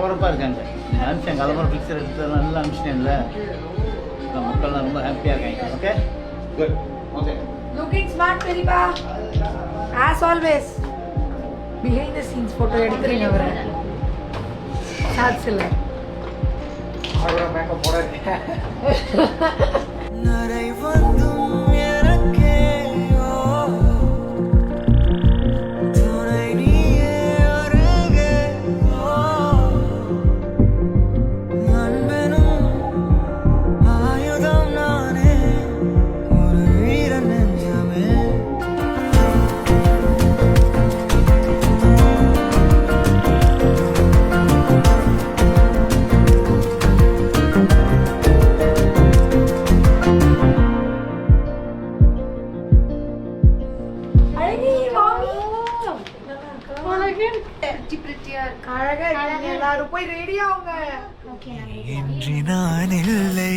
பரபரப்பாக இருக்காங்க. அனுப்பிச்சேன் கலவரம் பிக்சர் எடுத்து நல்லா அனுப்பிச்சிட்டேன்ல, மக்கள்லாம் ரொம்ப ஹாப்பியாக இருக்காங்க. Okay good. Okay looking smart பெரியப்பா as always. Behind the scenes photo எடுக்கிறீங்க அவரை ஷார்ட்ஸ் இல்லை அவ்வளோ மேக்கப் போட நரை வந்தும் எனக்கே துணை நீயே அருகே அன்பெனும் ஆயுதம் நானே ஒரு வீரன் நெஞ்சமே. எல்லாரும் போய் ரெடி ஆகுங்க. என்று நான் இல்லை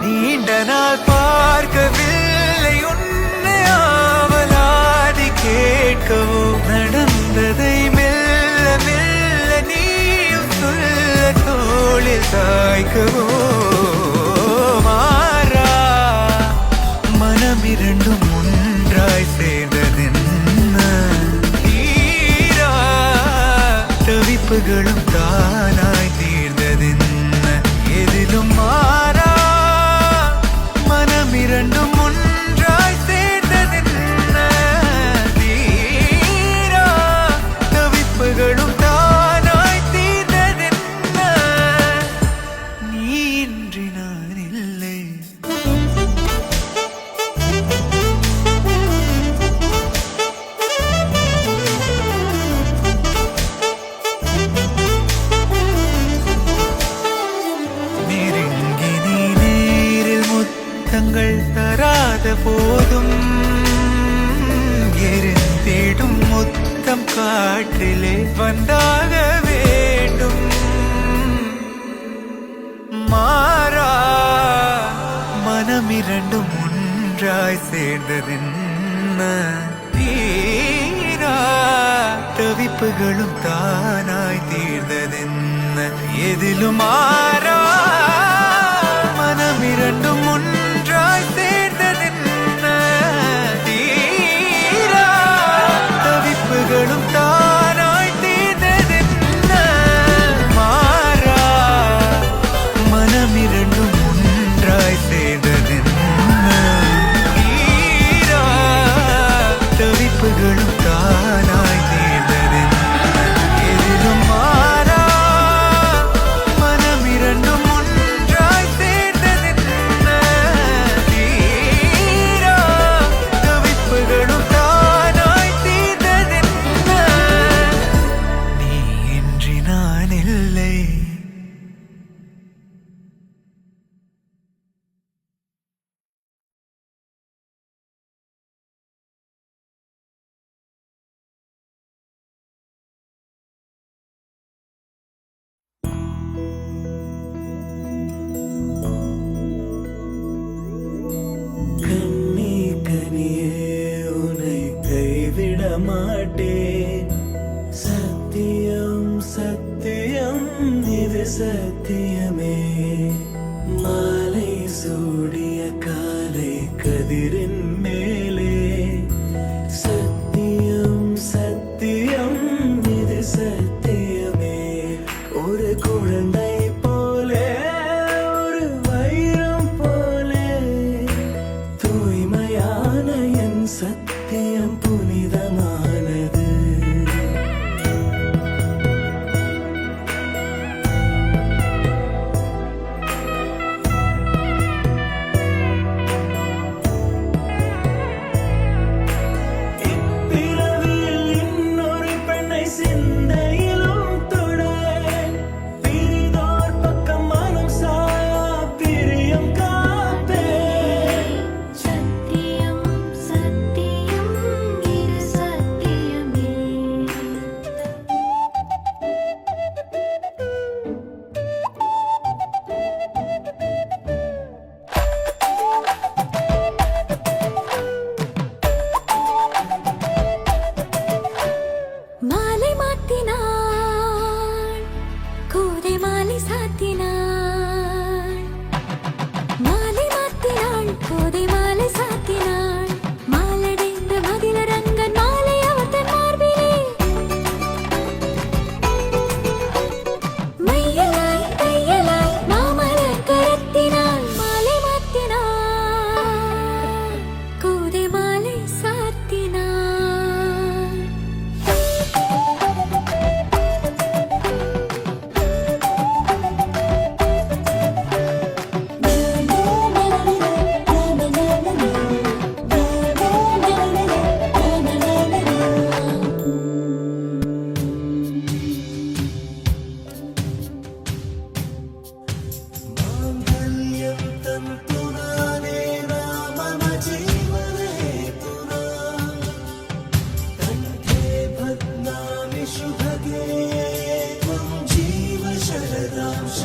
நீண்ட நாள் பார்க்கவில்லை உன்னை ஆவலாதி கேட்கவோ நடந்ததை மெல்ல மெல்ல நீயும் சொல்ல தோளில் சாய்க்கவோ மாறா மனம் இரண்டும் ஒன்றாய் சேர்ந்ததென்ன தீரா தவிப்புகளும் தானாய் தீர்ந்ததென்ன எதிலும் மாறா மனம் இரண்டும் ஒன்றாய் சேர்ந்ததென்ன தீரா தவிப்புகளும் தானாய் தீர்ந்ததென்ன நீ இன்றி நான் இல்லை. நெருங்கி நீ நேரில் முத்தங்கள் தராத போதும் எரிந்திடும் முத்தம் காற்றிலே வந்தாக வேண்டும். மாறா மனம் இரண்டும் ஒன்றாய் சேர்ந்ததென்ன தீரா தவிப்புகளும் தானாய் தீர்ந்ததென்ன எதிலும் மாறா மனம் இரண்டும் ஒன்றாய் சேர்ந்ததென்ன தீரா தவிப்புகளும் தானாய் தீர்ந்ததென்ன மாறா மனம் இரண்டும் ஒன்றாய் சேர்ந்ததென்ன தீரா தவிப்புகளும் தானாய் தீர்ந்ததென்ன எதிலும் மாறா மனம் இரண்டும் ஒன்றாய் சேர்ந்ததென்ன தீரா தவிப்புகளும் தானாய் தீர்ந்ததென்ன நீ இன்றி நான் இல்லை. கண்ணே கனியே உன்னை கைவிட மாட்டேன். சத்தியம் சத்தியம் இது சத்தியமே. மாலை சூடிய காலை கதிரின் மேலே சத்தியம் சத்தியம் இது சத்தியமே. ஒரு குழந்தை போலே ஒரு வைரம் போலே தூய்மையான என் சத்தியம் புனிதமானது.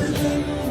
தந்த